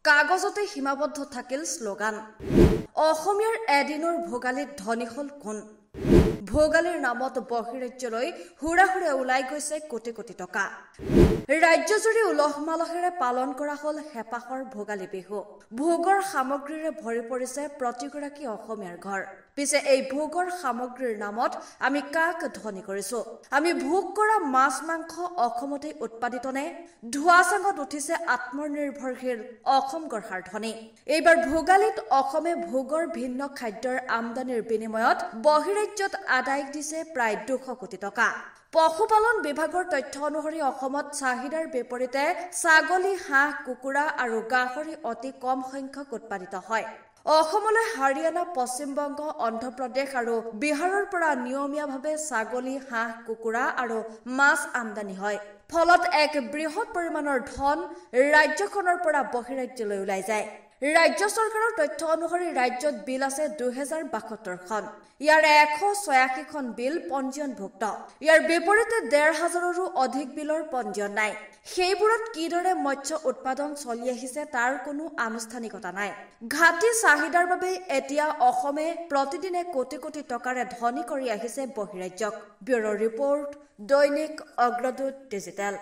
কাগজতে সীমাবদ্ধ থাকিল শ্লোগান অসমীয়াৰ এদিনৰ ভোগালীত ধনী হল কোন ভোগালীৰ নামত বহিৰাজ্যলৈ হুৰাহুৰে ওলাই গৈছে কোটি কোটি টকা ৰাজ্যজুৰি উলহ মালহেৰে পালন কৰা হল হেপাহৰ ভোগালী বিহু ভোগৰ সামগ্ৰীৰে ভৰি পৰিছে প্ৰতিগৰাকী অসমীয়াৰ ঘৰ পিছে এই ভোগৰ সামগ্ৰীৰ নামত আমি কাক ধনী কৰিছো আমি ভোগ কৰা মাছ মাংস অসমতে উৎপাদিত নে ধুৱাচাঙত উঠিছে আত্মনিৰ্ভৰশীল অসম গঢ়াৰ ধনী এইবাৰ ভোগালীত অসমে ভোগৰ ভিন্ন খাদ্যৰ আমদানিৰ বিনিময়ত বহিৰাজ্যত আদায় দিছে প্ৰায় 200 কোটি টকা পশুপালন বিভাগৰ তথ্য অনুসৰি অসমত চাহিদাৰ বিপৰীতে ছাগলী হাঁহ কুকুৰা আৰু গাহৰি অতি কম সংখ্যক উৎপাদিত হয় অসমলৈ হাৰিয়ানা পশ্চিম বংগ অন্ধ্ৰপ্ৰদেশ আৰু বিহাৰৰ পৰা নিয়মীয়াভাৱে ছাগলী হাঁহ কুকুৰা আৰু মাছ আমদানি হয় ফলত এক বৃহৎ পৰিমাণৰ ধন ৰাজ্যখনৰ পৰা বহিৰাজ্যলৈ ওলাই যায় ৰাজ্য চৰকাৰৰ তথ্য অনুসৰি ৰাজ্যত বিল আছে 2072 খন ইয়াৰ 186 খন বিল পঞ্জীয়নভুক্ত ইয়াৰ বিপৰীতে 1,500ৰো অধিক বিলৰ পঞ্জীয়ন নাই সেইবোৰত কিদৰে মৎস্য উৎপাদন চলি আহিছে তাৰ কোনো আনুষ্ঠানিকতা নাই ঘাটি চাহিদাৰ বাবে এতিয়া অসমে প্ৰতিদিনে কোটি কোটি টকাৰে ধনী কৰি আহিছে বহিৰাজ্যক ব্যুৰ ৰিপৰ্ট দৈনিক অগ্ৰদূত ডিজিটেল